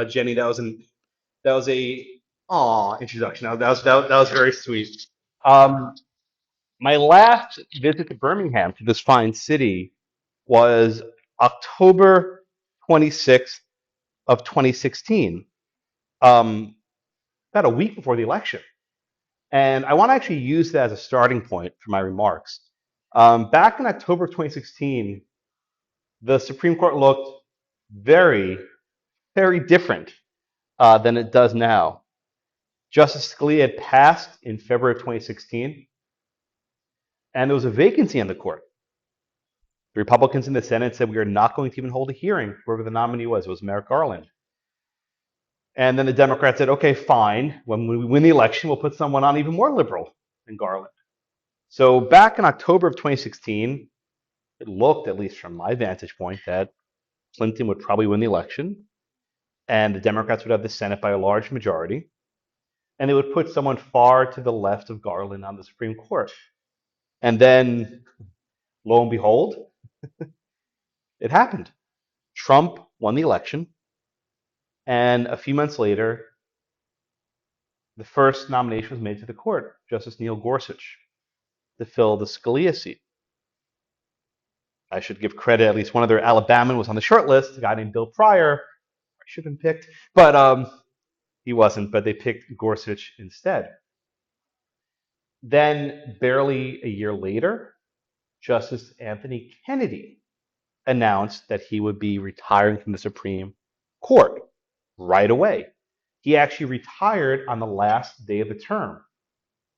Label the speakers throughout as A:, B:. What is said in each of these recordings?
A: Jenny. That was a introduction. That was very sweet. Um, my last visit to Birmingham, to this fine city, was October 26th of 2016, um, about a week before the election. And I want to actually use that as a starting point for my remarks. Back in October of 2016, the Supreme Court looked very, very different than it does now. Justice Scalia had passed in February of 2016, and there was a vacancy on the court. The Republicans in the Senate said we are not going to even hold a hearing, whoever the nominee was. It was Merrick Garland. And then the Democrats said, okay, fine. When we win the election, we'll put someone on even more liberal than Garland. So back in October of 2016, it looked, at least from my vantage point, that Clinton would probably win the election, and the Democrats would have the Senate by a large majority, and they would put someone far to the left of Garland on the Supreme Court. And then, lo and behold, it happened. Trump won the election, and a few months later, the first nomination was made to the court, Justice Neil Gorsuch, to fill the Scalia seat. I should give credit, at least one other Alabaman was on the short list, a guy named Bill Pryor. I should have been picked, but he wasn't, but they picked Gorsuch instead. Then, barely a year later, Justice Anthony Kennedy announced that he would be retiring from the Supreme Court right away. He actually retired on the last day of the term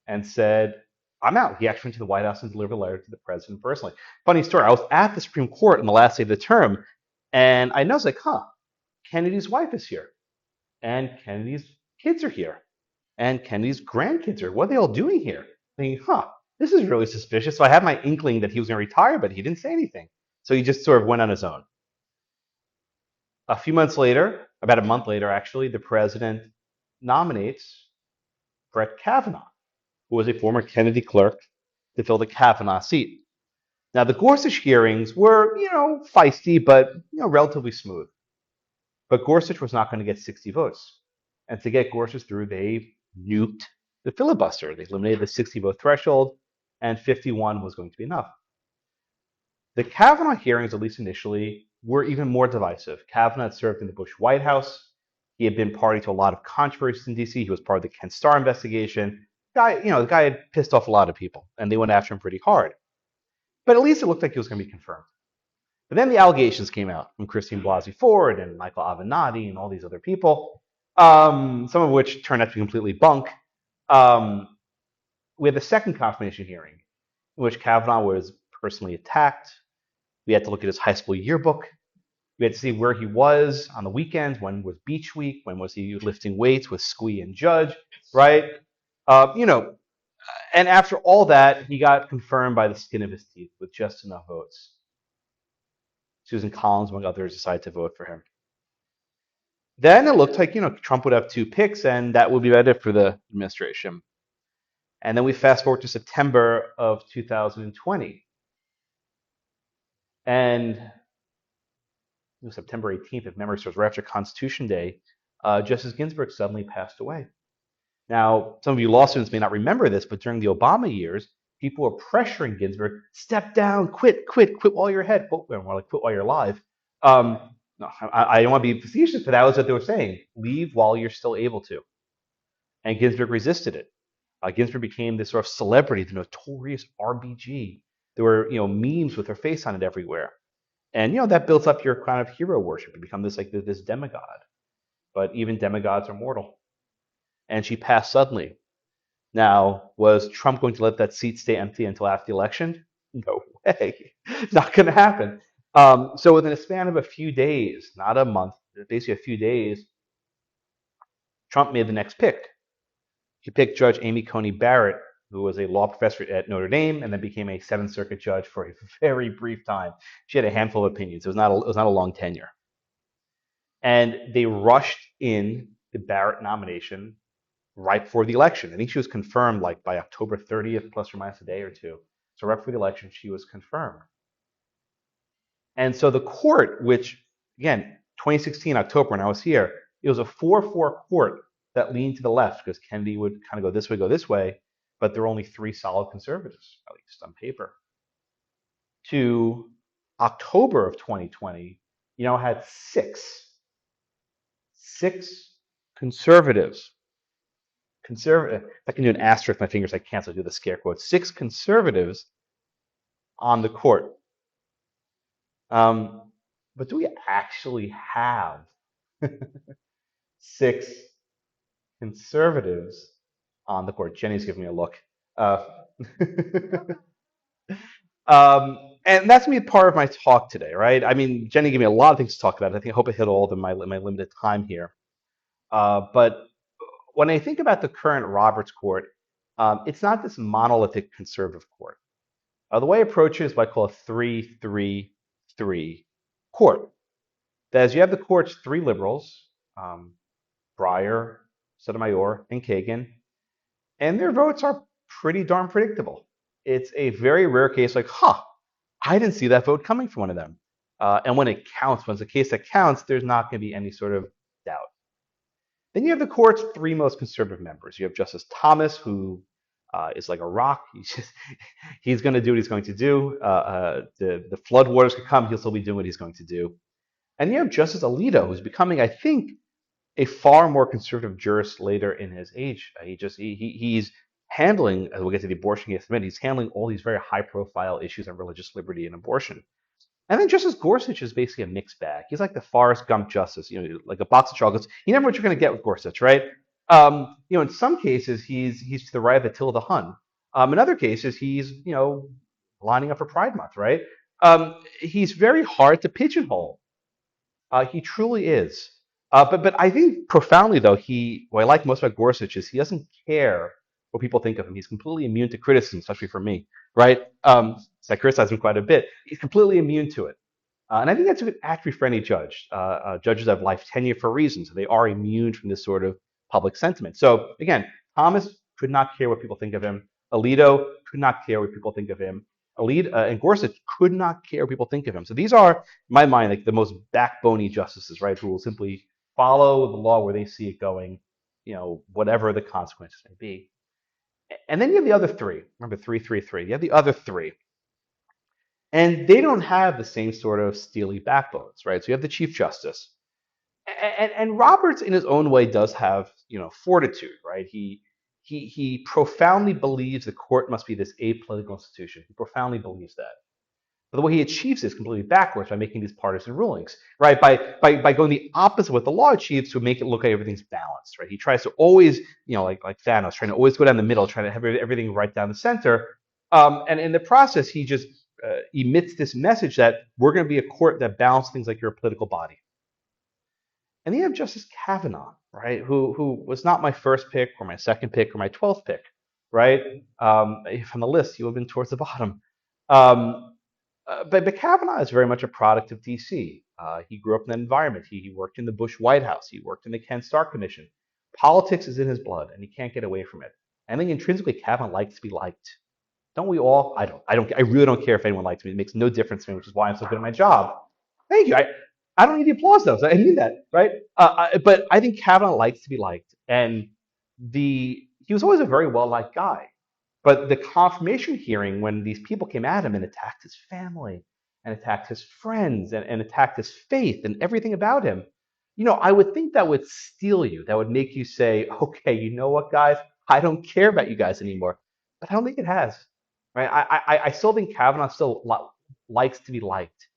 A: and said, I'm out. He actually went to the White House and delivered a letter to the president personally. Funny story, I was at the Supreme Court on the last day of the term, and I noticed, Kennedy's wife is here, and Kennedy's kids are here, and Kennedy's grandkids are. What are they all doing here? Thinking, this is really suspicious. So I had my inkling that he was going to retire, but he didn't say anything. So he just sort of went on his own. A few months later, about a month later actually, the president nominates Brett Kavanaugh, who was a former Kennedy clerk, to fill the Kavanaugh seat. Now, the Gorsuch hearings were, feisty, but, relatively smooth. But Gorsuch was not going to get 60 votes. And to get Gorsuch through, they nuked the filibuster. They eliminated the 60 vote threshold, and 51 was going to be enough. The Kavanaugh hearings, at least initially, were even more divisive. Kavanaugh had served in the Bush White House. He had been party to a lot of controversies in D.C. He was part of the Ken Starr investigation. The guy had pissed off a lot of people, and they went after him pretty hard. But at least it looked like he was going to be confirmed. But then the allegations came out from Christine Blasey Ford and Michael Avenatti and all these other people, some of which turned out to be completely bunk. We had the second confirmation hearing, in which Kavanaugh was personally attacked. We had to look at his high school yearbook. We had to see where he was on the weekends. When was beach week? When was he lifting weights with Squee and Judge, right? And after all that, he got confirmed by the skin of his teeth with just enough votes. Susan Collins, among others, decided to vote for him. Then it looked like, Trump would have two picks, and that would be better for the administration. And then we fast forward to September of 2020. And it was September 18th, if memory serves, right after Constitution Day, Justice Ginsburg suddenly passed away. Now, some of you law students may not remember this, but during the Obama years, people were pressuring Ginsburg, step down, quit while you're ahead, more like quit while you're alive. No, I don't want to be facetious, but that was what they were saying. Leave while you're still able to. And Ginsburg resisted it. Ginsburg became this sort of celebrity, the notorious RBG. There were, memes with her face on it everywhere. And, that builds up your kind of hero worship. You become this demigod. But even demigods are mortal. And she passed suddenly. Now, was Trump going to let that seat stay empty until after the election? No way. It's not going to happen. So within a span of a few days, not a month, basically a few days, Trump made the next pick. He picked Judge Amy Coney Barrett, who was a law professor at Notre Dame and then became a Seventh Circuit judge for a very brief time. She had a handful of opinions. It was not a long tenure. And they rushed in the Barrett nomination right before the election. I think she was confirmed by October 30th, plus or minus a day or two. So right before the election, she was confirmed. And so the court, which, again, 2016, October, when I was here, It was a 4-4 court that leaned to the left because Kennedy would kind of go this way, but there were only 3 solid conservatives, at least on paper. To October of 2020, you now had six conservatives. If I can do an asterisk with my fingers, I can't, so I do the scare quote. 6 conservatives on the court. But do we actually have 6 conservatives on the court? Jenny's giving me a look. And that's going to be part of my talk today, right? I mean, Jenny gave me a lot of things to talk about. I hope I hit all of them in my limited time here. But when I think about the current Roberts Court, it's not this monolithic conservative court. The way I approach it is what I call a 3-3-3 court. That is, you have the court's 3 liberals, Breyer, Sotomayor, and Kagan, and their votes are pretty darn predictable. It's a very rare case like, I didn't see that vote coming from one of them. And when it counts, when it's a case that counts, there's not going to be any sort of doubt. Then you have the court's 3 most conservative members. You have Justice Thomas, who is like a rock. He's going to do what he's going to do. The floodwaters could come, he'll still be doing what he's going to do. And you have Justice Alito, who's becoming, I think, a far more conservative jurist later in his age. He's handling, as we'll get to the abortion case in a minute, he's handling all these very high-profile issues on religious liberty and abortion. And then Justice Gorsuch is basically a mixed bag. He's like the Forrest Gump justice, like a box of chocolates. You never know what you're going to get with Gorsuch, right? In some cases, he's to the right of Attila the Hun. In other cases, he's, lining up for Pride Month, right? He's very hard to pigeonhole. He truly is. But I think profoundly, though, what I like most about Gorsuch is he doesn't care what people think of him. He's completely immune to criticism, especially from me, right? So I criticize him quite a bit. He's completely immune to it. And I think that's a good attribute for any judge. Judges have life tenure for a reason, so they are immune from this sort of public sentiment. So again, Thomas could not care what people think of him. Alito could not care what people think of him. And Gorsuch could not care what people think of him. So these are, in my mind, like the most backbony justices, right, who will simply follow the law where they see it going, whatever the consequences may be. And then you have the other 3. Remember, 3-3-3. You have the other 3. And they don't have the same sort of steely backbones, right? So you have the Chief Justice. And Roberts, in his own way, does have, fortitude, right? He profoundly believes the court must be this apolitical institution. He profoundly believes that. But the way he achieves it is completely backwards by making these partisan rulings, right? By going the opposite of what the law achieves to make it look like everything's balanced, right? He tries to always, like Thanos, trying to always go down the middle, trying to have everything right down the center. And in the process, he just emits this message that we're going to be a court that balances things like you're a political body. And then you have Justice Kavanaugh, right? Who was not my first pick or my second pick or my 12th pick, right? From the list, he would have been towards the bottom. But Kavanaugh is very much a product of D.C. He grew up in that environment. He worked in the Bush White House. He worked in the Ken Starr Commission. Politics is in his blood, and he can't get away from it. I think intrinsically, Kavanaugh likes to be liked. Don't we all? I really don't care if anyone likes me. It makes no difference to me, which is why I'm so good at my job. Thank you. I don't need the applause, though. So I mean that, right? But I think Kavanaugh likes to be liked, and he was always a very well-liked guy. But the confirmation hearing, when these people came at him and attacked his family and attacked his friends and attacked his faith and everything about him, I would think that would steel you. That would make you say, okay, you know what, guys? I don't care about you guys anymore. But I don't think it has. Right? I still think Kavanaugh still likes to be liked.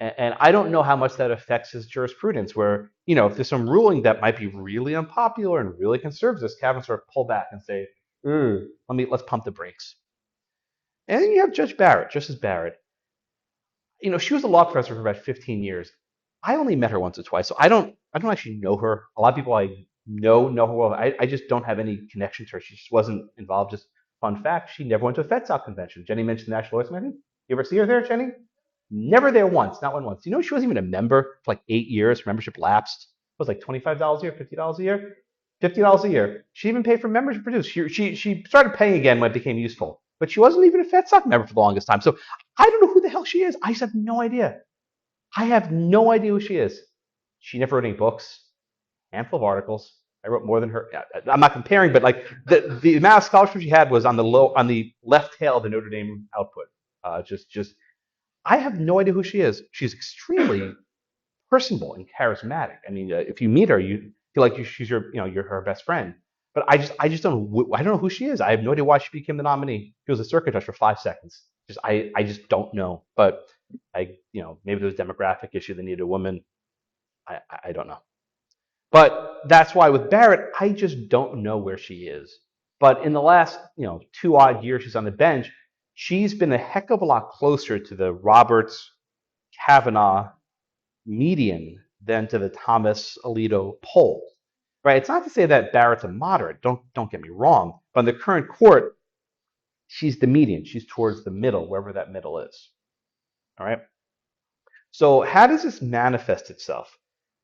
A: And I don't know how much that affects his jurisprudence, where, if there's some ruling that might be really unpopular and really conservative, Kavanaugh sort of pull back and say, let's pump the brakes. And then you have Justice Barrett. She was a law professor for about 15 years. I only met her once or twice, so I don't actually know her. A lot of people I know her well. I just don't have any connection to her. She just wasn't involved. Just fun fact, she never went to a FedSoc convention. Jenny mentioned the National Lawyers Convention. You ever see her there, Jenny? Never there once, not one once. She wasn't even a member for like 8 years. Membership lapsed. It was like $25 a year, $50 a year. $50 a year. She even paid for membership dues. She started paying again when it became useful. But she wasn't even a FedSoc member for the longest time. So I don't know who the hell she is. I just have no idea. I have no idea who she is. She never wrote any books. handful of articles. I wrote more than her. I'm not comparing, but like the amount of scholarship she had was on the left tail of the Notre Dame output. Just I have no idea who she is. She's extremely personable and charismatic. I mean, if you meet her, you feel like she's you're her best friend. But I just I don't know who she is. I have no idea why she became the nominee. She was a circuit judge for 5 seconds. I just don't know. But maybe there's a demographic issue. They needed a woman. I don't know. But that's why with Barrett, I just don't know where she is. But in the last 2 odd years she's on the bench, she's been a heck of a lot closer to the Roberts Kavanaugh median than to the Thomas Alito poll. Right? It's not to say that Barrett's a moderate. Don't get me wrong. But in the current court, she's the median. She's towards the middle, wherever that middle is. All right. So how does this manifest itself?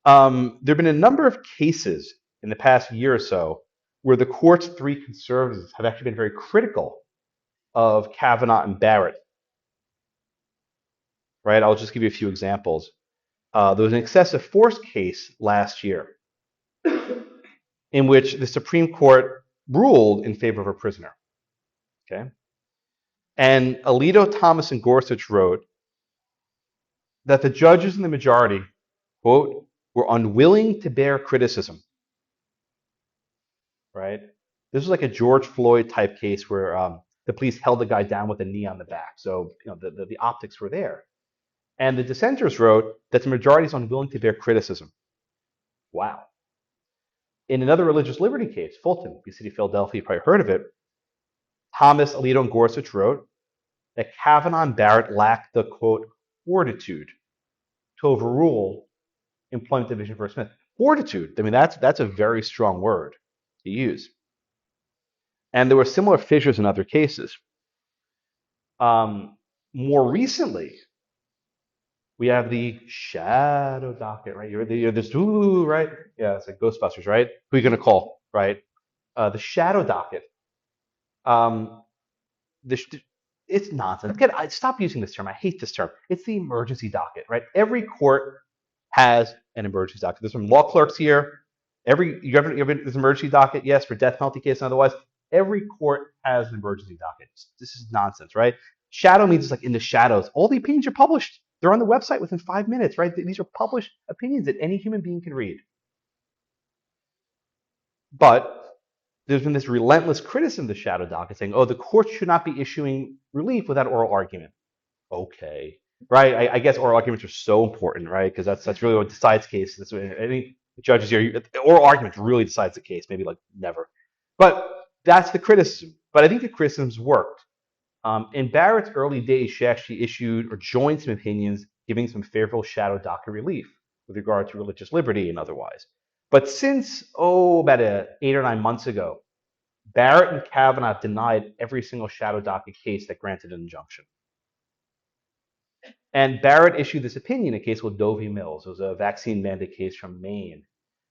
A: There have been a number of cases in the past year or so where the court's three conservatives have actually been very critical of Kavanaugh and Barrett. Right? I'll just give you a few examples. There was an excessive force case last year in which the Supreme Court ruled in favor of a prisoner. Okay? And Alito, Thomas, and Gorsuch wrote that the judges in the majority, quote, were unwilling to bear criticism. Right? This was like a George Floyd type case where the police held the guy down with a knee on the back. So the optics were there. And the dissenters wrote that the majority is unwilling to bear criticism. Wow. In another religious liberty case, Fulton, the city of Philadelphia, you probably heard of it, Thomas, Alito, and Gorsuch wrote that Kavanaugh and Barrett lacked the, quote, fortitude to overrule Employment Division v. Smith. Fortitude, I mean, that's a very strong word to use. And there were similar fissures in other cases. More recently, we have the Shadow Docket, right? You're this, ooh, right? Yeah, it's like Ghostbusters, right? Who are you going to call, right? The Shadow Docket. It's nonsense. Stop using this term. I hate this term. It's the emergency docket, right? Every court has an emergency docket. There's some law clerks here. You have an emergency docket, yes, for death penalty case and otherwise. Every court has an emergency docket. This is nonsense, right? Shadow means it's like in the shadows. All the opinions are published. They're on the website within 5 minutes, right? These are published opinions that any human being can read. But there's been this relentless criticism of the shadow docket saying, oh, the court should not be issuing relief without oral argument. Okay. Right? I guess oral arguments are so important, right? Because that's really what decides cases. That's what any judges here, oral arguments really decides the case, maybe like never. But that's the criticism. But I think the criticism's worked. In Barrett's early days, she actually issued or joined some opinions giving some favorable shadow docket relief with regard to religious liberty and otherwise. But since, about 8 or 9 months ago, Barrett and Kavanaugh denied every single shadow docket case that granted an injunction. And Barrett issued this opinion in a case called Doe v. Mills. It was a vaccine mandate case from Maine.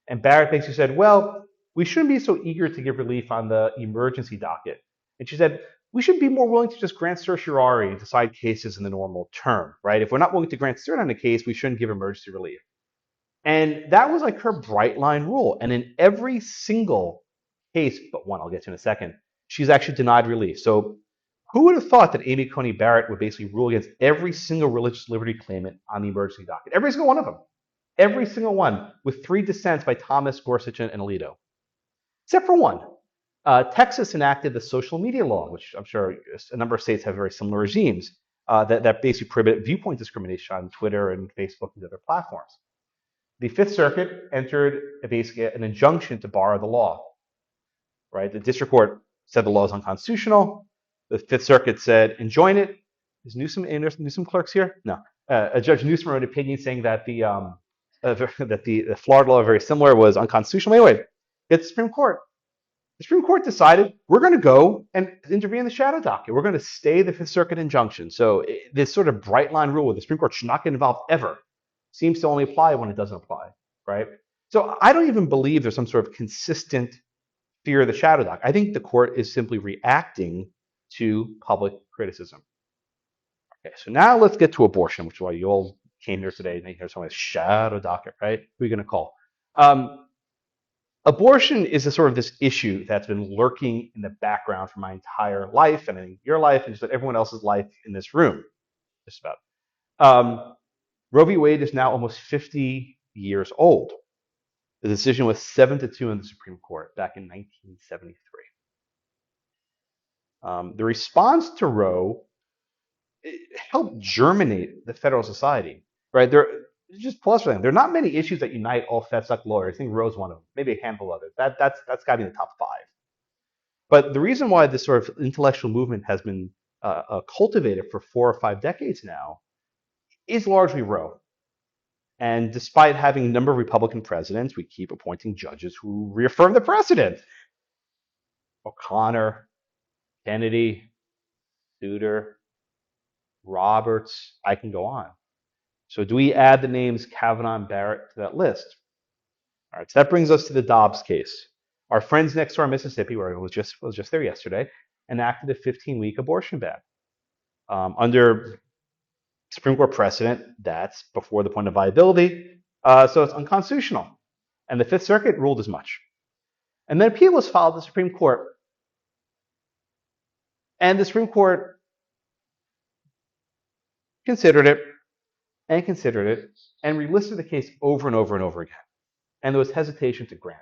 A: And Barrett basically said, well, we shouldn't be so eager to give relief on the emergency docket. And she said, we should be more willing to just grant certiorari and decide cases in the normal term, right? If we're not willing to grant cert on a case, we shouldn't give emergency relief. And that was like her bright line rule. And in every single case, but one I'll get to in a second, she's actually denied relief. So who would have thought that Amy Coney Barrett would basically rule against every single religious liberty claimant on the emergency docket? Every single one of them. Every single one, with 3 dissents by Thomas, Gorsuch, and Alito. Except for one. Texas enacted the social media law, which I'm sure a number of states have very similar regimes, that basically prohibit viewpoint discrimination on Twitter and Facebook and other platforms. The Fifth Circuit entered basically an injunction to bar the law. Right? The district court said the law is unconstitutional. The Fifth Circuit said enjoin it. Is Newsom clerks here? No. Judge Newsom wrote an opinion saying that the Florida law, very similar, was unconstitutional. Anyway, it's the Supreme Court. The Supreme Court decided we're going to go and intervene in the shadow docket. We're going to stay the Fifth Circuit injunction. So this sort of bright line rule where the Supreme Court should not get involved ever seems to only apply when it doesn't apply, right? So I don't even believe there's some sort of consistent fear of the shadow docket. I think the court is simply reacting to public criticism. Okay, so now let's get to abortion, which is why you all came here today and you hear someone shadow docket, right? Who are you going to call? Abortion is a sort of this issue that's been lurking in the background for my entire life, and in your life, and just everyone else's life in this room, just about. Um, Roe v. Wade is now almost 50 years old. The decision was 7-2 in the Supreme Court back in 1973. The response to Roe helped germinate the federal society, right? Just pause for a second. There are not many issues that unite all FedSuck lawyers. I think Roe's one of them, maybe a handful of others. That's got to be in the top five. But the reason why this sort of intellectual movement has been cultivated for 4 or 5 decades now is largely Roe. And despite having a number of Republican presidents, we keep appointing judges who reaffirm the precedent. O'Connor, Kennedy, Souter, Roberts, I can go on. So do we add the names Kavanaugh and Barrett to that list? All right, so that brings us to the Dobbs case. Our friends next door in Mississippi, where I was just there yesterday, enacted a 15-week abortion ban. Under Supreme Court precedent, that's before the point of viability, so it's unconstitutional. And the Fifth Circuit ruled as much. And then appeal was filed to the Supreme Court. And the Supreme Court considered it and considered it and relisted the case over and over and over again. And there was hesitation to grant.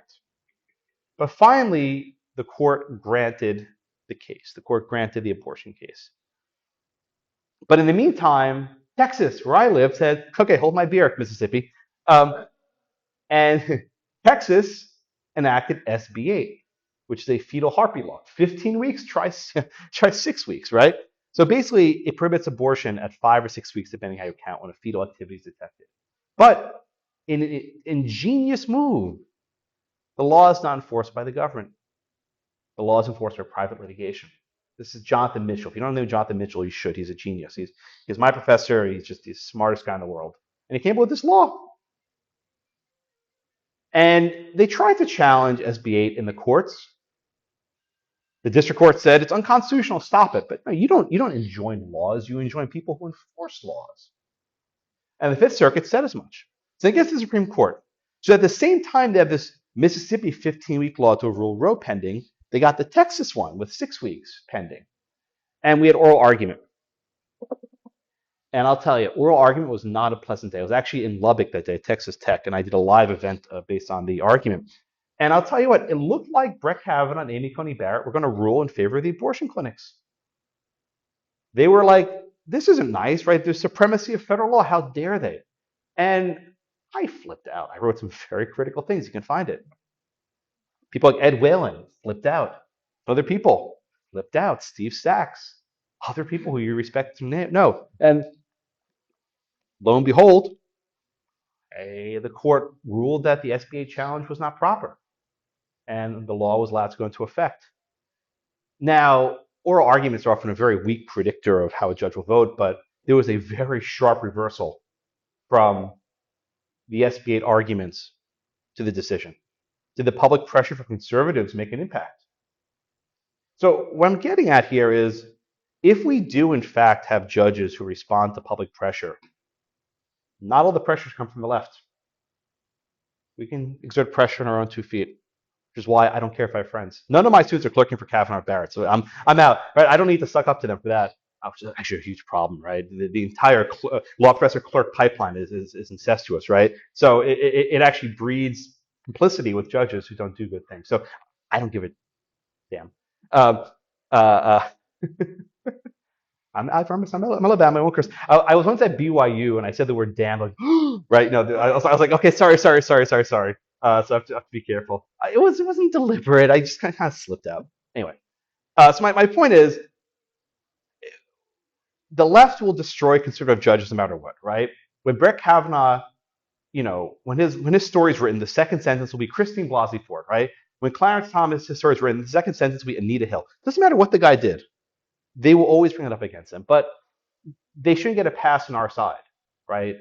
A: But finally, the court granted the case. The court granted the abortion case. But in the meantime, Texas, where I live, said, okay, hold my beer, Mississippi. And Texas enacted SB 8, which is a fetal heartbeat law. 15 weeks, try 6 weeks, right? So basically, it prohibits abortion at 5 or 6 weeks, depending how you count, when a fetal activity is detected. But in an ingenious move, the law is not enforced by the government. The law is enforced by private litigation. This is Jonathan Mitchell. If you don't know Jonathan Mitchell, you should. He's a genius. He's my professor. He's just the smartest guy in the world. And he came up with this law. And they tried to challenge SB 8 in the courts. The district court said it's unconstitutional, stop it. But no, you don't enjoin laws, you enjoin people who enforce laws. And the Fifth Circuit said as much. So they get to the Supreme Court. So at the same time they have this Mississippi 15-week law to overrule Roe pending, they got the Texas one with 6 weeks pending. And we had oral argument. And I'll tell you, oral argument was not a pleasant day. I was actually in Lubbock that day, Texas Tech, and I did a live event based on the argument. And I'll tell you what, it looked like Brett Kavanaugh and Amy Coney Barrett were going to rule in favor of the abortion clinics. They were like, this isn't nice, right? There's supremacy of federal law. How dare they? And I flipped out. I wrote some very critical things. You can find it. People like Ed Whalen flipped out. Other people flipped out. Steve Sachs. Other people who you respect to know. And lo and behold, the court ruled that the SB 8 challenge was not proper. And the law was allowed to go into effect. Now, oral arguments are often a very weak predictor of how a judge will vote, but there was a very sharp reversal from the SB 8 arguments to the decision. Did the public pressure from conservatives make an impact? So what I'm getting at here is, if we do in fact have judges who respond to public pressure, not all the pressures come from the left. We can exert pressure on our own 2 feet, which is why I don't care if I have friends. None of my students are clerking for Kavanaugh or Barrett, so I'm out. Right? I don't need to suck up to them for that. Which is actually a huge problem, right? The entire law professor clerk pipeline is incestuous, right? So it actually breeds complicity with judges who don't do good things. So I don't give a damn. I'm Alabama. I won't curse. I was once at BYU and I said the word damn, like, right? No, I was like, okay, sorry. So I have to be careful. It wasn't deliberate. I just kind of slipped out. Anyway, so my point is, the left will destroy conservative judges no matter what, right? When Brett Kavanaugh, when his story's written, the second sentence will be Christine Blasey Ford, right? When Clarence Thomas, his story's written, the second sentence will be Anita Hill. Doesn't matter what the guy did. They will always bring it up against him. But they shouldn't get a pass on our side, right?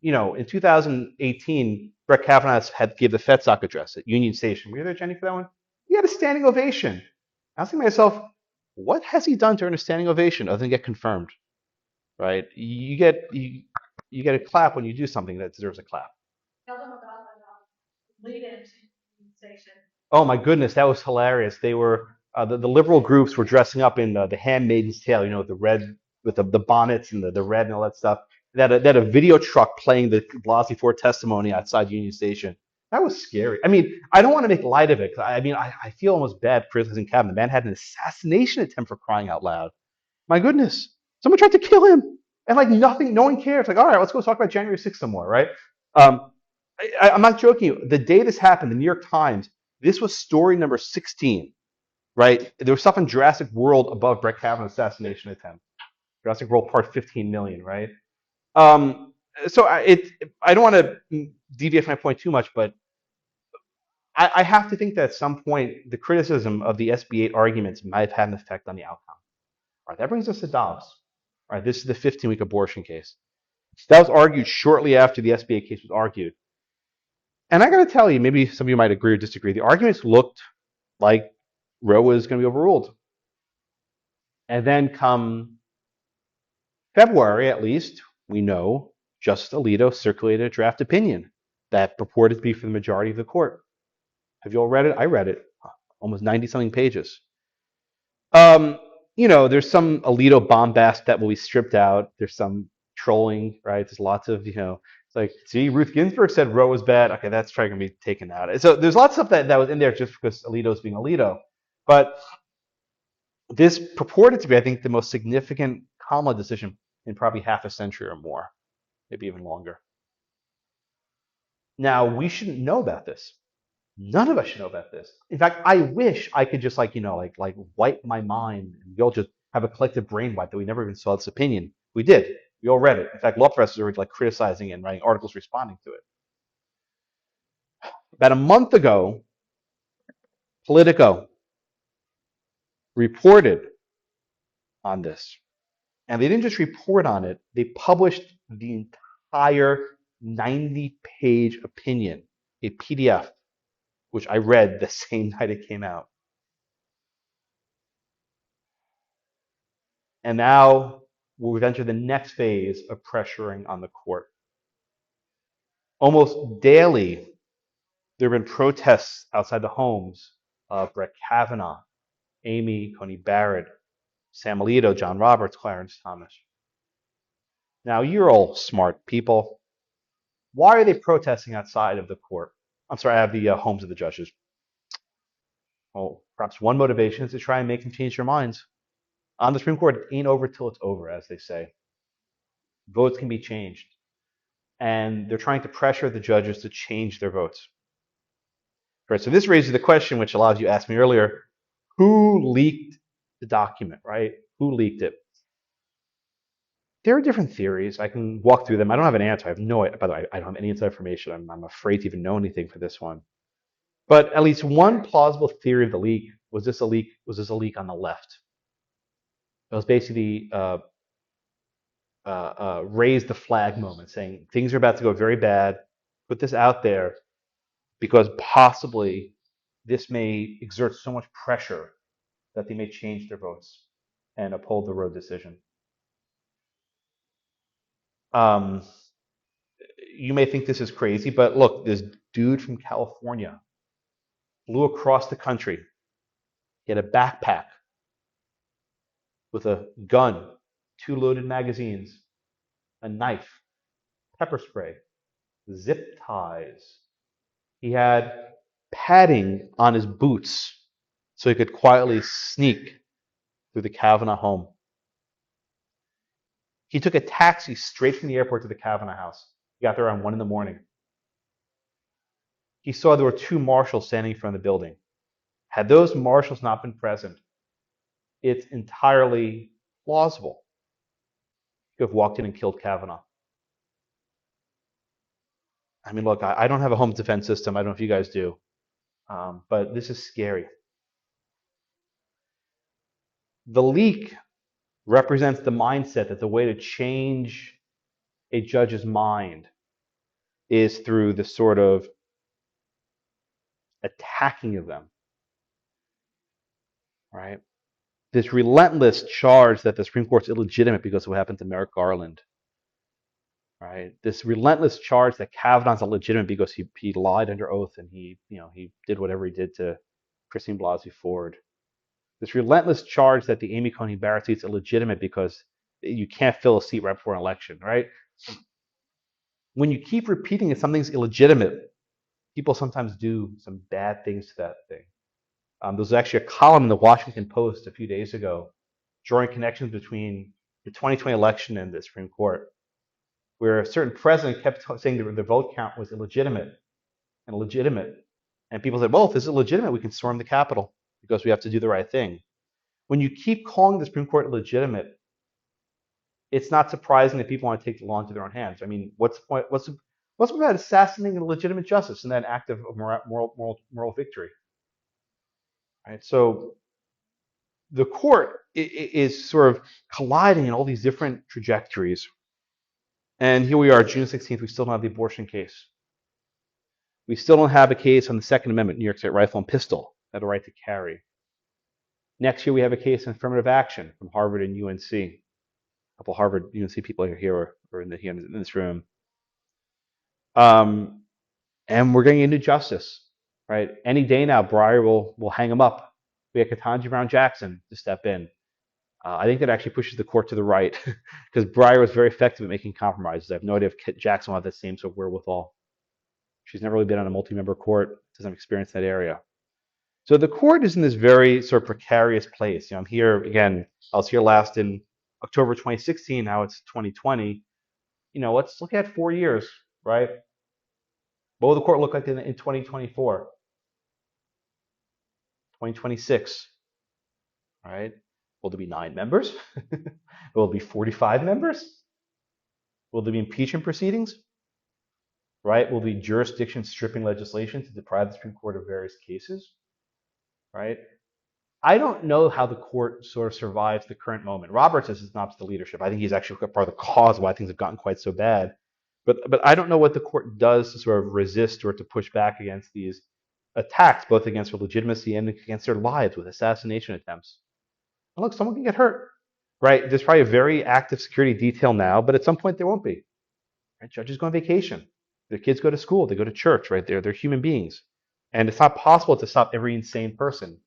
A: In 2018, Brett Kavanaugh had gave the FedSoc address at Union Station. Were you there, Jenny, for that one? He had a standing ovation. I was thinking to myself, what has he done to earn a standing ovation other than get confirmed, right? You get a clap when you do something that deserves a clap. Oh my goodness, that was hilarious. They were the liberal groups were dressing up in the Handmaid's Tale, with the red, with the bonnets and the red and all that stuff. They had a video truck playing the Blasey Ford testimony outside Union Station. That was scary. I mean, I don't want to make light of it. 'Cause I feel almost bad criticizing Kavanaugh. The man had an assassination attempt, for crying out loud. My goodness, someone tried to kill him, and like nothing, no one cares. Like, all right, let's go talk about January 6th some more, right? I'm not joking. The day this happened, the New York Times, this was story number 16, right? There was stuff in Jurassic World above Brett Kavanaugh's assassination attempt. Jurassic World Part 15 million, right? Um, so I don't want to deviate from my point too much, but I have to think that at some point the criticism of the SB 8 arguments might have had an effect on the outcome. All right, that brings us to Dobbs. All right, this is the 15-week abortion case. That was argued shortly after the SB 8 case was argued. And I got to tell you, maybe some of you might agree or disagree. The arguments looked like Roe was going to be overruled. And then come February, at least, we know Justice Alito circulated a draft opinion that purported to be for the majority of the court. Have you all read it? I read it. Almost 90-something pages. There's some Alito bombast that will be stripped out. There's some trolling, right? There's lots of, it's like, see, Ruth Ginsburg said Roe was bad. Okay, that's probably going to be taken out. So there's lots of stuff that was in there just because Alito's being Alito. But this purported to be, I think, the most significant common law decision in probably half a century or more, maybe even longer. Now, we shouldn't know about this. None of us should know about this. In fact, I wish I could just like wipe my mind and we all just have a collective brain wipe that we never even saw this opinion. We did. We all read it. In fact, law professors are like criticizing it and writing articles responding to it. About a month ago, Politico reported on this. And they didn't just report on it, they published the entire 90-page opinion, a PDF, which I read the same night it came out. And now we've entered the next phase of pressuring on the court. Almost daily, there have been protests outside the homes of Brett Kavanaugh, Amy Coney Barrett, Sam Alito, John Roberts, Clarence Thomas. Now, you're all smart people. Why are they protesting outside of the court? I'm sorry, I have the homes of the judges. Well, perhaps one motivation is to try and make them change their minds. On the Supreme Court, it ain't over till it's over, as they say. Votes can be changed. And they're trying to pressure the judges to change their votes. Right, so this raises the question, which a lot of you asked me earlier, who leaked the document, right? Who leaked it? There are different theories. I can walk through them. I don't have an answer. I have no idea. By the way, I don't have any inside information. I'm afraid to even know anything for this one. But at least one plausible theory of the leak was this a leak on the left. It was basically raise the flag moment, saying things are about to go very bad. Put this out there because possibly this may exert so much pressure that they may change their votes and uphold the Roe decision. You may think this is crazy, but look, this dude from California flew across the country. He had a backpack with a gun, 2 loaded magazines, a knife, pepper spray, zip ties. He had padding on his boots so he could quietly sneak through the Kavanaugh home. He took a taxi straight from the airport to the Kavanaugh house. He got there around 1 a.m. He saw there were 2 marshals standing in front of the building. Had those marshals not been present, it's entirely plausible he could have walked in and killed Kavanaugh. I mean, look, I don't have a home defense system. I don't know if you guys do. But this is scary. The leak represents the mindset that the way to change a judge's mind is through the sort of attacking of them, right? This relentless charge that the Supreme Court's illegitimate because of what happened to Merrick Garland, right? This relentless charge that Kavanaugh's illegitimate because he lied under oath and he did whatever he did to Christine Blasey Ford. This relentless charge that the Amy Coney Barrett seat's illegitimate because you can't fill a seat right before an election, right? When you keep repeating that something's illegitimate, people sometimes do some bad things to that thing. There was actually a column in the Washington Post a few days ago drawing connections between the 2020 election and the Supreme Court, where a certain president kept saying the vote count was illegitimate and legitimate. And people said, well, if this is legitimate, we can storm the Capitol because we have to do the right thing. When you keep calling the Supreme Court illegitimate, it's not surprising that people want to take the law into their own hands. I mean, what's the point? What's the point about assassinating a legitimate justice in that act of moral victory? Right. So the court is sort of colliding in all these different trajectories. And here we are, June 16th. We still don't have the abortion case. We still don't have a case on the Second Amendment, New York State rifle and pistol, that a right to carry. Next year, we have a case on affirmative action from Harvard and UNC. A couple Harvard UNC people are here or in this room. And we're getting into justice, right? Any day now, Breyer will hang him up. We have Ketanji Brown Jackson to step in. I think that actually pushes the court to the right because Breyer was very effective at making compromises. I have no idea if Jackson will have that same sort of wherewithal. She's never really been on a multi-member court, doesn't have experience in that area. So the court is in this very sort of precarious place. I'm here again. I was here last in October 2016. Now it's 2020. Let's look at 4 years, right? What will the court look like in 2024, 2026, right? Will there be 9 members? Will there be 45 members? Will there be impeachment proceedings? Right? Will there be jurisdiction stripping legislation to deprive the Supreme Court of various cases? Right? I don't know how the court sort of survives the current moment. Roberts is not the leadership. I think he's actually part of the cause why things have gotten quite so bad. But I don't know what the court does to sort of resist or to push back against these attacks, both against their legitimacy and against their lives with assassination attempts. And look, someone can get hurt, right? There's probably a very active security detail now, but at some point there won't be. Right? Judges go on vacation. Their kids go to school. They go to church, right? They're human beings. And it's not possible to stop every insane person.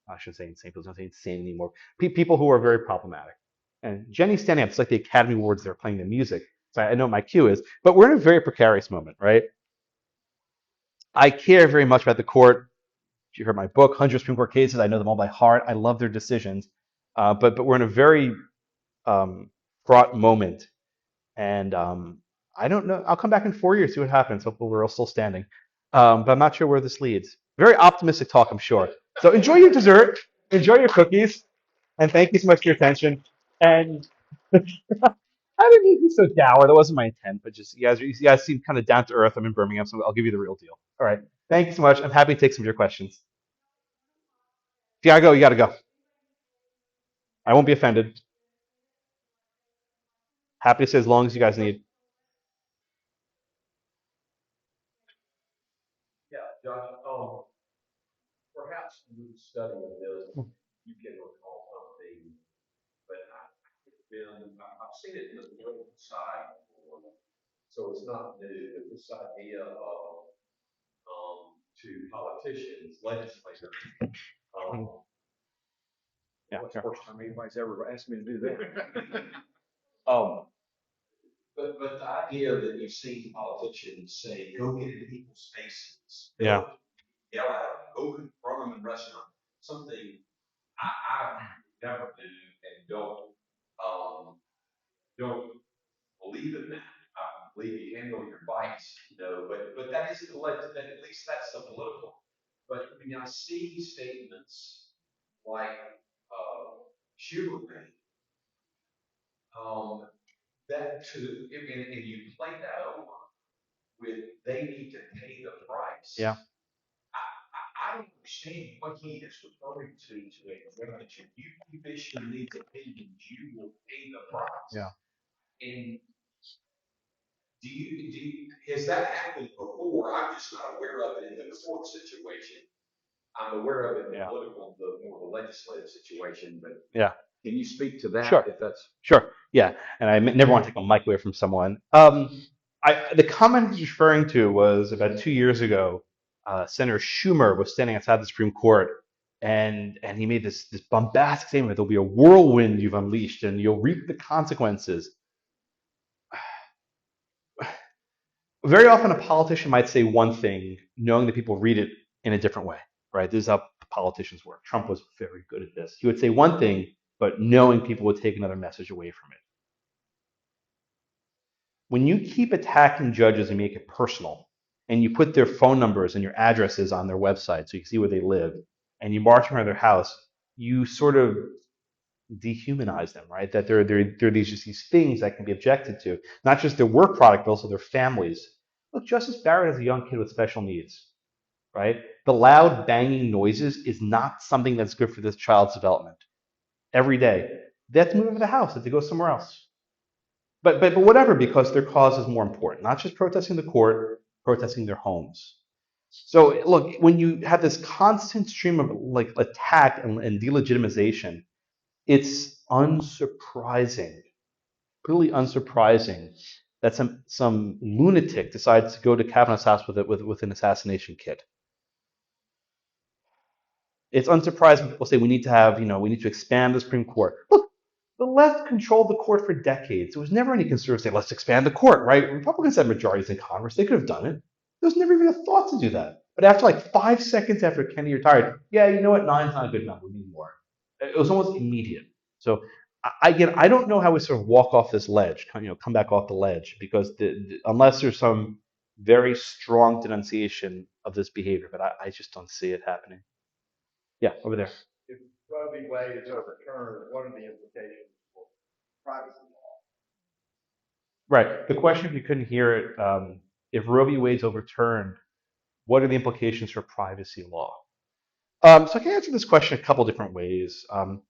A: I shouldn't say insane, because I don't say insane anymore. People who are very problematic. And Jenny's standing up. It's like the Academy Awards, they're playing the music. So I know what my cue is. But we're in a very precarious moment, right? I care very much about the court. You heard my book, 100 Supreme Court Cases. I know them all by heart. I love their decisions. But we're in a very fraught moment. And I don't know. I'll come back in 4 years, see what happens. Hopefully we're all still standing. But I'm not sure where this leads. Very optimistic talk, I'm sure. So enjoy your dessert, enjoy your cookies, and thank you so much for your attention. And I didn't mean to be so dour. That wasn't my intent, but just you guys seem kind of down to earth. I'm in Birmingham, so I'll give you the real deal. All right. Thank you so much. I'm happy to take some of your questions. If you gotta go, you gotta go. I won't be offended. Happy to stay as long as you guys need.
B: Yeah, Josh, perhaps you would study this, you can recall something, but I've seen it in the political side before, so it's not new, but this idea of, to politicians, legislators,
A: Yeah,
B: what's
A: sure.
B: the first time anybody's ever asked me to do that? But the idea that you see politicians say, go get in people's faces,
A: Yeah.
B: yell at them, go confront them in restaurants, something I never do and don't believe in that. I believe you handle your fights, but that isn't the that at least that's the political. But I mean, I see statements like sugar cane, that and you play that over with they need to pay the price.
A: Yeah.
B: I don't understand what he is referring to a judge. If you officially need to pay, you will pay the price.
A: Yeah.
B: And has that happened before? I'm just not aware of it in the court situation. I'm aware of it in the political, the more the legislative situation, but
A: Yeah.
B: Can you speak to that
A: Sure.
B: if that's?
A: Sure. Yeah. And I never want to take a mic away from someone. The comment he's referring to was about 2 years ago. Senator Schumer was standing outside the Supreme Court, and he made this bombastic statement: "There'll be a whirlwind you've unleashed, and you'll reap the consequences." Very often, a politician might say one thing, knowing that people read it in a different way. Right? This is how politicians work. Trump was very good at this. He would say one thing, but knowing people would take another message away from it. When you keep attacking judges and make it personal, and you put their phone numbers and your addresses on their website so you can see where they live, and you march around their house, you sort of dehumanize them, right? That they're these things that can be objected to, not just their work product, but also their families. Look, Justice Barrett is a young kid with special needs, right? The loud banging noises is not something that's good for this child's development. Every day, they have to move out of the house, they have to go somewhere else. But whatever, because their cause is more important, not just protesting the court, protesting their homes. So look, when you have this constant stream of like attack and delegitimization, it's unsurprising, really unsurprising that some lunatic decides to go to Kavanaugh's house with an assassination kit. It's unsurprising people say we need to have, we need to expand the Supreme Court. Look, the left controlled the court for decades. There was never any conservatives say, let's expand the court, right? Republicans had majorities in Congress. They could have done it. There was never even a thought to do that. But after like 5 seconds after Kennedy retired, yeah, you know what? Nine's not a good number. We need more. It was almost immediate. So again, I don't know how we sort of walk off this ledge, come back off the ledge, because unless there's some very strong denunciation of this behavior, but I just don't see it happening. Yeah, over there.
B: If Roe v. Wade is overturned, what are the implications for privacy law?
A: Right. The question, if you couldn't hear it, if Roe v. Wade's overturned, what are the implications for privacy law? So I can answer this question a couple different ways. I'll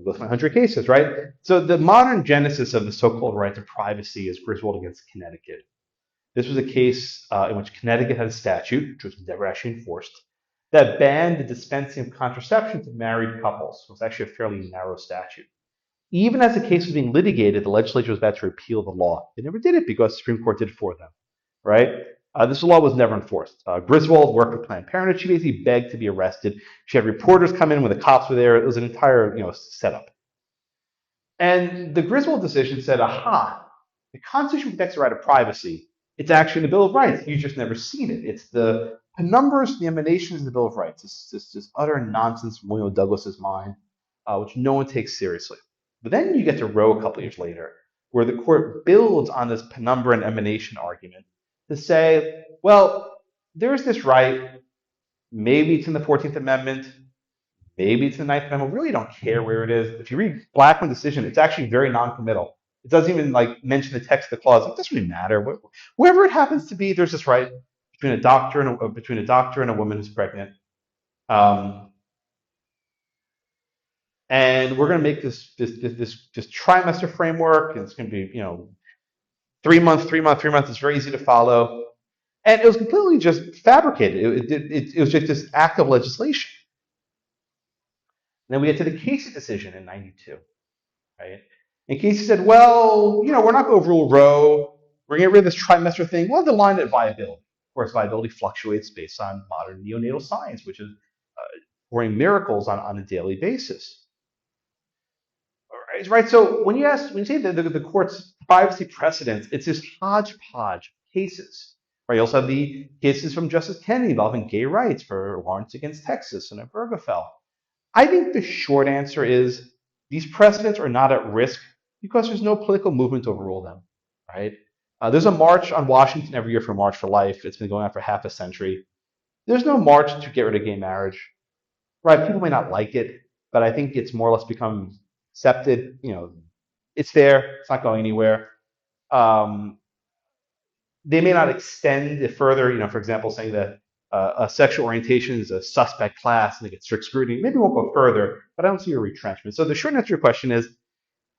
A: go through my 100 cases, right? So the modern genesis of the so-called right to privacy is Griswold against Connecticut. This was a case in which Connecticut had a statute, which was never actually enforced, that banned the dispensing of contraception to married couples. It was actually a fairly narrow statute. Even as the case was being litigated, the legislature was about to repeal the law. They never did it because the Supreme Court did it for them, right? This law was never enforced. Griswold worked with Planned Parenthood. She basically begged to be arrested. She had reporters come in when the cops were there. It was an entire, setup. And the Griswold decision said, aha, the Constitution protects the right of privacy. It's actually in the Bill of Rights. You've just never seen it. It's the penumbras, the emanations of the Bill of Rights. It's just utter nonsense from William Douglas's mind, which no one takes seriously. But then you get to Roe a couple years later, where the court builds on this penumbra and emanation argument to say, well, there's this right. Maybe it's in the 14th Amendment. Maybe it's in the Ninth Amendment. We really don't care where it is. If you read Blackmun's decision, it's actually very non-committal. It doesn't even mention the text of the clause. It doesn't really matter. Wherever it happens to be, there's this right between a doctor and a woman who's pregnant. And we're going to make this trimester framework, and it's going to be 3 months, 3 months, 3 months. It's very easy to follow, and it was completely just fabricated. It was just this act of legislation. And then we get to the Casey decision in '92, right? And Casey said, well, we're not going to overrule Roe. We're going to get rid of this trimester thing. We'll have the line at viability. Of course, viability fluctuates based on modern neonatal science, which is pouring miracles on a daily basis. Right. So when you say the court's privacy precedents, it's this hodgepodge of cases. Right. You also have the cases from Justice Kennedy involving gay rights for Lawrence against Texas and Obergefell. I think the short answer is these precedents are not at risk because there's no political movement to overrule them. Right. There's a march on Washington every year for March for Life. It's been going on for half a century. There's no march to get rid of gay marriage. Right. People may not like it, but I think it's more or less become accepted. It's there. It's not going anywhere. They may not extend it further. For example, saying that a sexual orientation is a suspect class and they get strict scrutiny. Maybe it won't go further, but I don't see a retrenchment. So the short answer to your question is,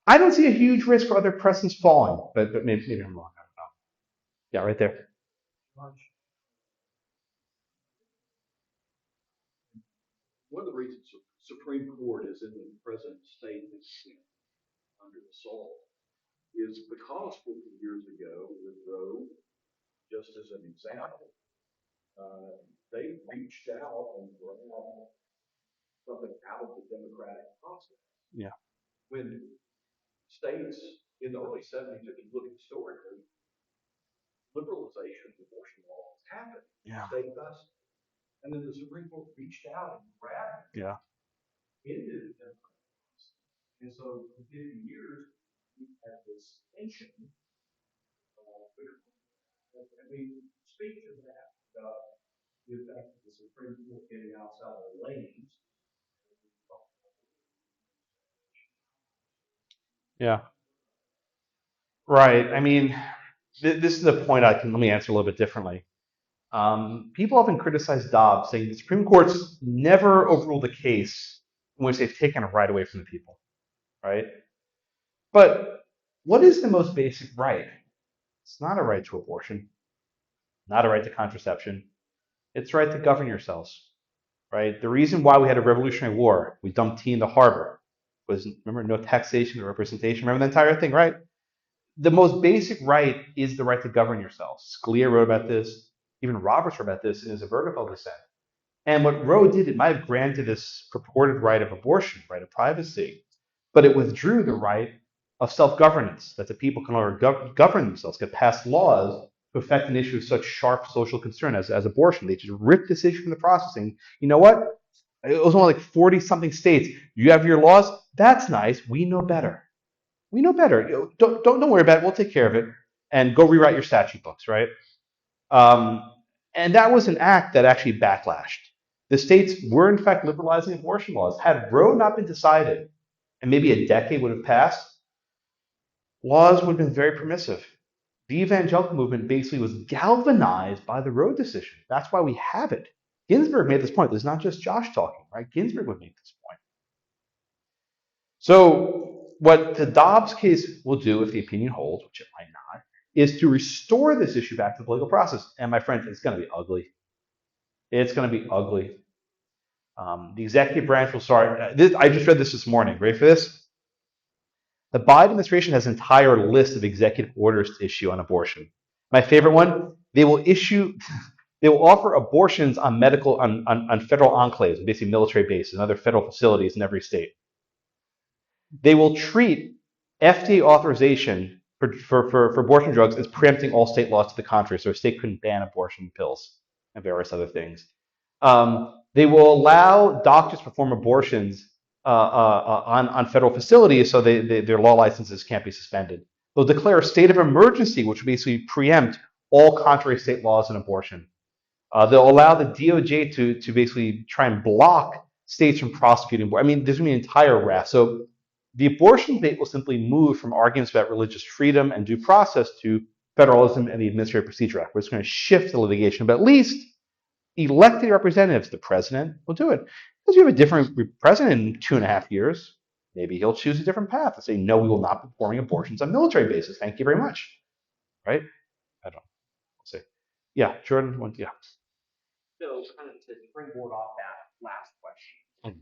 A: I don't see a huge risk for other precedents falling, but maybe I'm wrong. I don't know. Yeah, right there.
B: one of the reasons the Supreme Court is in the present state that's under assault is because 50 years ago with Roe, just as an example, they reached out and grabbed something out of the democratic process.
A: Yeah.
B: When states in the early 70s, if you look historically, liberalization of abortion laws happened
A: Yeah.
B: state by state. And then the Supreme Court reached out and grabbed it
A: Yeah.
B: into the democratic process. And so for 50 years, we had this tension. I mean, speak to that about the fact that the Supreme Court getting outside of the lanes.
A: Yeah. Right. I mean, this is a point let me answer a little bit differently. People often criticize Dobbs, saying the Supreme Court's never overruled a case in which they've taken a right away from the people, right? But what is the most basic right? It's not a right to abortion, not a right to contraception. It's a right to govern yourselves, right? The reason why we had a Revolutionary War, we dumped tea in the harbor, was, remember, no taxation or representation. Remember the entire thing, right? The most basic right is the right to govern yourselves. Scalia wrote about this. Even Roberts wrote about this in his Obergefell dissent. And what Roe did, it might have granted this purported right of abortion, right of privacy, but it withdrew the right of self-governance, that the people can longer govern themselves, can pass laws to affect an issue of such sharp social concern as abortion. They just ripped this issue from the process, saying, you know what? It was only like 40-something states. You have your laws. That's nice. We know better. We know better. Don't worry about it. We'll take care of it. And go rewrite your statute books, right? And that was an act that actually backlashed. The states were, in fact, liberalizing abortion laws. Had Roe not been decided, and maybe a decade would have passed, laws would have been very permissive. The evangelical movement basically was galvanized by the Roe decision. That's why we have it. Ginsburg made this point. This is not just Josh talking, right? Ginsburg would make this point. So what the Dobbs case will do, if the opinion holds, which it might not, is to restore this issue back to the political process. And my friend, it's going to be ugly. It's going to be ugly. The executive branch will start. I just read this morning. Ready for this? The Biden administration has an entire list of executive orders to issue on abortion. My favorite one: they will offer abortions on federal enclaves, basically military bases and other federal facilities in every state. They will treat FDA authorization for abortion drugs as preempting all state laws to the contrary, so a state couldn't ban abortion pills and various other things. They will allow doctors to perform abortions on federal facilities, so their law licenses can't be suspended. They'll declare a state of emergency, which will basically preempt all contrary state laws on abortion. They'll allow the DOJ to basically try and block states from prosecuting. I mean, there's going to be an entire raft. So the abortion debate will simply move from arguments about religious freedom and due process to federalism and the Administrative Procedure Act, where it's going to shift the litigation. But at least elected representatives, the president, will do it. Because you have a different president in 2.5 years, maybe he'll choose a different path and say, no, we will not be performing abortions on military bases. Thank you very much. Right? I don't know. We'll see. Yeah, Jordan, yeah.
C: So kind of to springboard off that last question,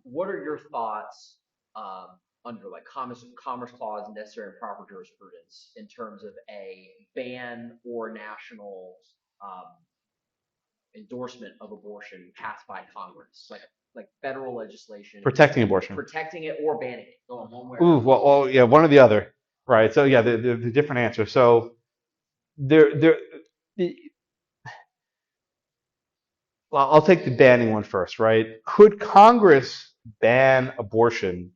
C: what are your thoughts under like Commerce Clause and necessary and proper jurisprudence in terms of a ban or national endorsement of abortion passed by Congress, like federal legislation
A: Protecting abortion.
C: protecting it or banning it, going one way.
A: Ooh, well, yeah, one or the other, right? So yeah, the different answers. So well, I'll take the banning one first, right? Could Congress ban abortion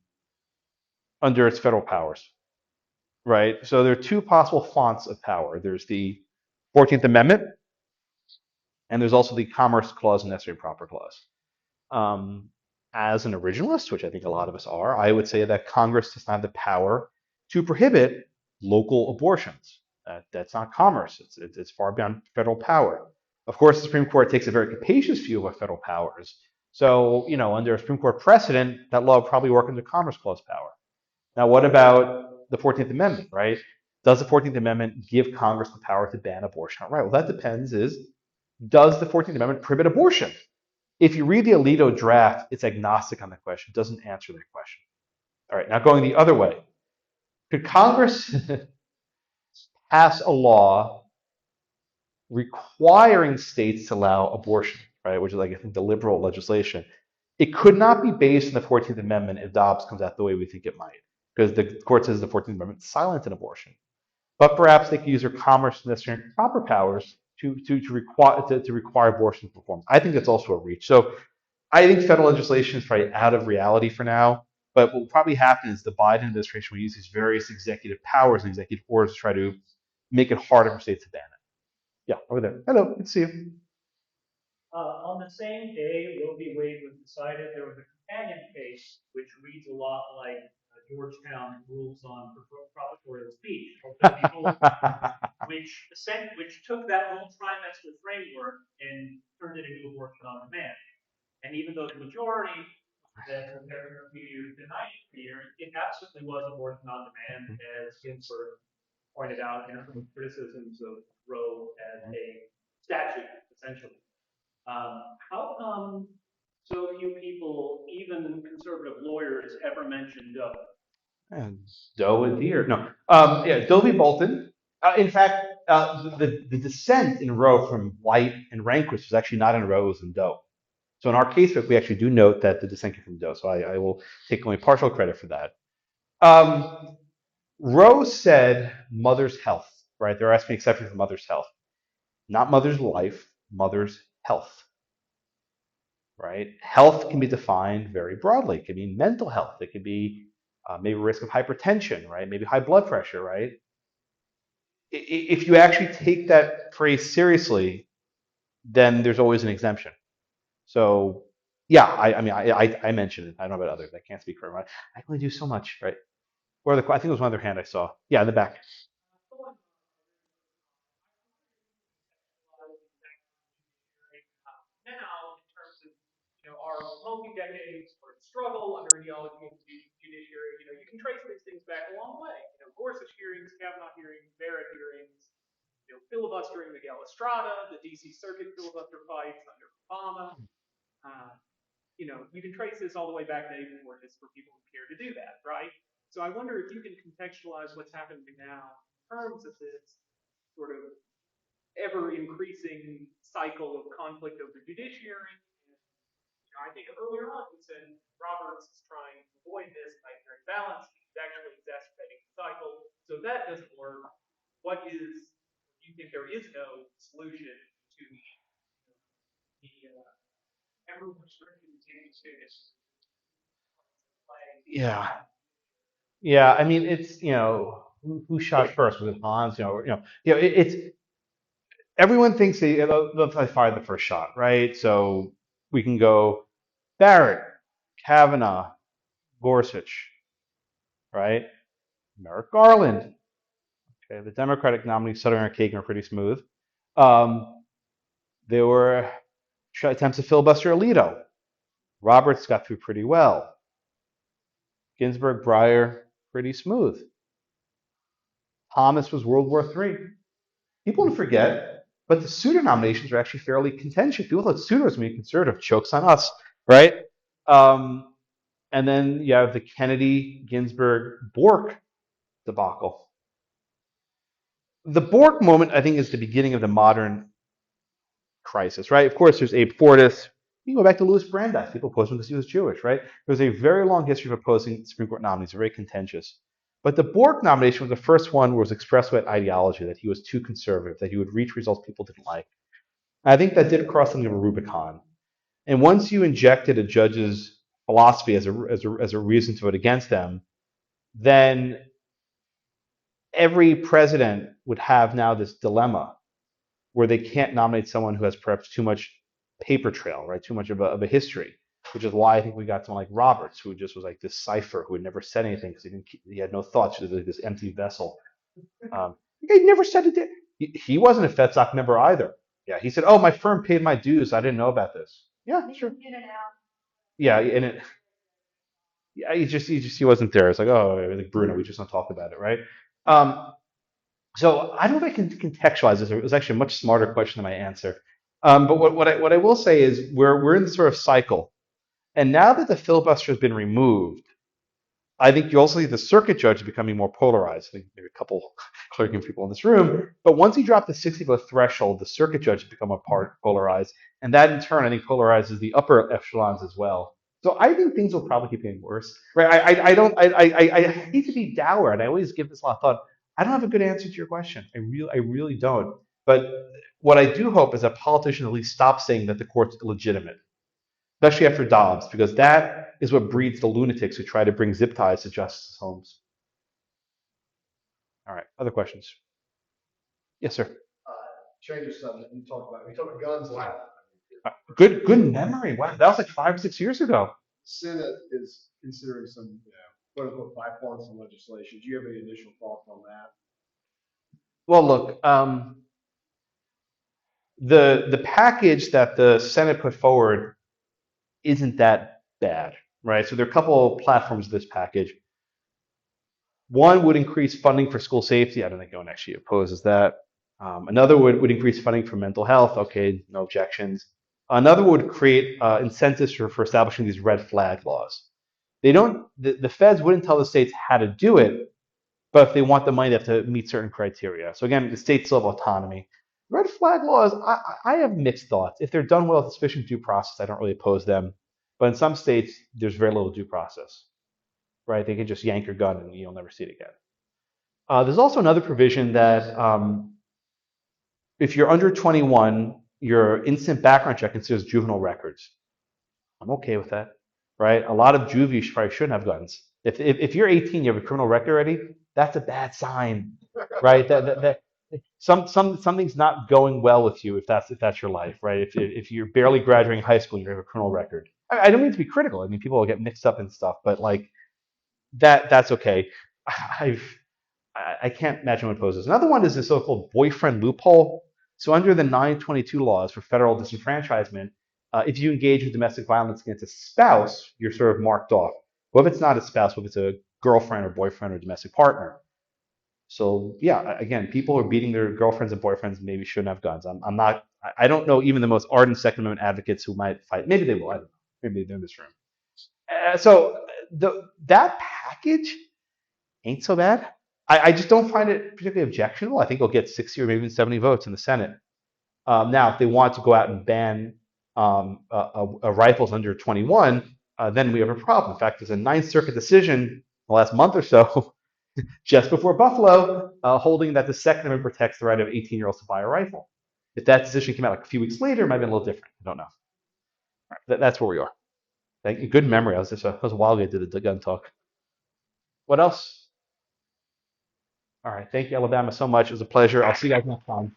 A: under its federal powers, right? So there are two possible fonts of power. There's the 14th Amendment, and there's also the Commerce Clause and Necessary and Proper Clause. As an originalist, which I think a lot of us are, I would say that Congress does not have the power to prohibit local abortions. That's not commerce. It's far beyond federal power. Of course, the Supreme Court takes a very capacious view of what federal power is. So, under a Supreme Court precedent, that law would probably work under Commerce Clause power. Now, what about the 14th Amendment, right? Does the 14th Amendment give Congress the power to ban abortion outright? Well, that depends does the 14th Amendment prohibit abortion? If you read the Alito draft, it's agnostic on the question. It doesn't answer that question. All right, now going the other way. Could Congress pass a law requiring states to allow abortion, right? Which is like, I think, the liberal legislation. It could not be based on the 14th Amendment if Dobbs comes out the way we think it might, because the court says the 14th Amendment is silent in abortion. But perhaps they could use their commerce necessary and proper powers to require abortion performed. I think that's also a reach. So I think federal legislation is probably out of reality for now. But what will probably happen is the Biden administration will use these various executive powers and executive orders to try to make it harder for states to ban it. Yeah, over there. Hello, good to see you.
D: On the same day Roe v. Wade was decided, there was a companion case which reads a lot like Georgetown rules on proprietary speech, which took that whole trimester framework and turned it into abortion on demand. And even though the majority that compared to denied it here, it absolutely was abortion on demand, as Ginsburg pointed out in her criticisms of Roe as a statute, essentially. How come so few people, even conservative lawyers, ever mention Doe?
A: And Doe and Deere. No. Yeah, Doe v. Bolton. In fact, the dissent in Roe from White and Rehnquist was actually not in Roe, it was in Doe. So in our casebook, we actually do note that the dissent came from Doe. So I will take only partial credit for that. Roe said mother's health, right? They're asking exception for mother's health. Not mother's life, mother's health, right? Health can be defined very broadly. It can be mental health. It could be maybe risk of hypertension, right? Maybe high blood pressure, right? If you actually take that phrase seriously, then there's always an exemption. So yeah, I mentioned it. I don't know about others. I can't speak for everyone. I can only do so much, right? Or I think it was one other hand I saw. Yeah, in the back.
D: Now, in terms of our multi-decade sort of struggle under ideology of the judiciary, you can trace these things back a long way. Gorsuch hearings, Kavanaugh hearings, Barrett hearings, filibustering Miguel Estrada, the D.C. Circuit filibuster fights under Obama. You can trace this all the way back to even before this for people who care to do that, right? So I wonder if you can contextualize what's happening now in terms of this sort of ever increasing cycle of conflict over judiciary. I think earlier on we said Roberts is trying to avoid this by very balance. He's actually exacerbating the cycle. So if that doesn't work, what is, you think there is no solution to the ever restricted status?
A: Yeah. Yeah, I mean, it's, who shot first? Was it Hans? It's everyone thinks they fired the first shot, right? So we can go Barrett, Kavanaugh, Gorsuch, right? Merrick Garland. Okay, the Democratic nominees, Sutter and Kagan, are pretty smooth. There were attempts to filibuster Alito. Roberts got through pretty well. Ginsburg, Breyer, pretty smooth. Thomas was World War III. People don't forget, but the Souter nominations are actually fairly contentious. People thought Souter was going to be conservative. Chokes on us, right? And then you have the Kennedy, Ginsburg, Bork debacle. The Bork moment, I think, is the beginning of the modern crisis, right? Of course, there's Abe Fortas. You can go back to Louis Brandeis. People opposed him because he was Jewish, right? There's a very long history of opposing Supreme Court nominees, very contentious. But the Bork nomination was the first one where it was expressed with ideology, that he was too conservative, that he would reach results people didn't like. And I think that did cross something of a Rubicon. And once you injected a judge's philosophy as a reason to vote against them, then every president would have now this dilemma where they can't nominate someone who has perhaps too much paper trail, right? Too much of a history, which is why I think we got someone like Roberts, who just was like this cipher, who had never said anything because he had no thoughts. He was like this empty vessel. He never said it. He wasn't a FedSoc member either. Yeah, he said, "Oh, my firm paid my dues. I didn't know about this." Yeah, sure. Yeah, and it. Yeah, he wasn't there. It's like, oh, like Bruno, we just don't talk about it, right? So I don't know if I can contextualize this. It was actually a much smarter question than my answer. But what I will say is we're in this sort of cycle, and now that the filibuster has been removed, I think you also see the circuit judge becoming more polarized. I think maybe a couple clerking people in this room. But once you drop the 60 vote threshold, the circuit judge has become a part polarized. And that in turn, I think, polarizes the upper echelons as well. So I think things will probably keep getting worse. Right? I hate to be dour, and I always give this a lot of thought. I don't have a good answer to your question. I really don't. But what I do hope is that politicians at least stop saying that the court's illegitimate, especially after Dobbs, because that is what breeds the lunatics who try to bring zip ties to justice homes. All right, other questions? Yes, sir.
B: Change of subject, we talked about guns last.
A: Good memory. Wow, that was like 5 or 6 years ago.
B: Senate is considering some, quote unquote, bipartisan legislation. Do you have any initial thoughts on that?
A: Well, look, the package that the Senate put forward isn't that bad, right? So there are a couple of platforms of this package. One would increase funding for school safety. I don't think anyone actually opposes that. Another would increase funding for mental health. Okay, no objections. Another would create incentives for establishing these red flag laws. They don't. The feds wouldn't tell the states how to do it, but if they want the money, they have to meet certain criteria. So again, the states still have autonomy. Red flag laws, I have mixed thoughts. If they're done well with sufficient due process, I don't really oppose them. But in some states, there's very little due process, right? They can just yank your gun and you'll never see it again. There's also another provision that if you're under 21, your instant background check considers juvenile records. I'm okay with that, right? A lot of juvies probably shouldn't have guns. If you're 18, you have a criminal record already, that's a bad sign, right? Something's not going well with you if that's your life, right? If you're barely graduating high school and you have a criminal record. I don't mean to be critical. I mean, people will get mixed up in stuff, but like that's okay. I've I can't imagine what opposes. Another one is the so-called boyfriend loophole. So under the 922 laws for federal disenfranchisement, if you engage in domestic violence against a spouse, you're sort of marked off. What if it's not a spouse? What if it's a girlfriend or boyfriend or domestic partner? So yeah, again, people who are beating their girlfriends and boyfriends maybe shouldn't have guns. I'm not. I don't know even the most ardent Second Amendment advocates who might fight. Maybe they will. I don't know. Maybe they're in this room. So that package ain't so bad. I just don't find it particularly objectionable. I think it'll get 60 or maybe even 70 votes in the Senate. Now, if they want to go out and ban rifles under 21, then we have a problem. In fact, there's a Ninth Circuit decision in the last month or so, just before Buffalo, holding that the Second Amendment protects the right of 18-year-olds to buy a rifle. If that decision came out like a few weeks later, it might have been a little different. I don't know. That's where we are. Thank you. Good memory. I was just a while ago I did the gun talk. What else? All right. Thank you, Alabama, so much. It was a pleasure. I'll see you guys next time.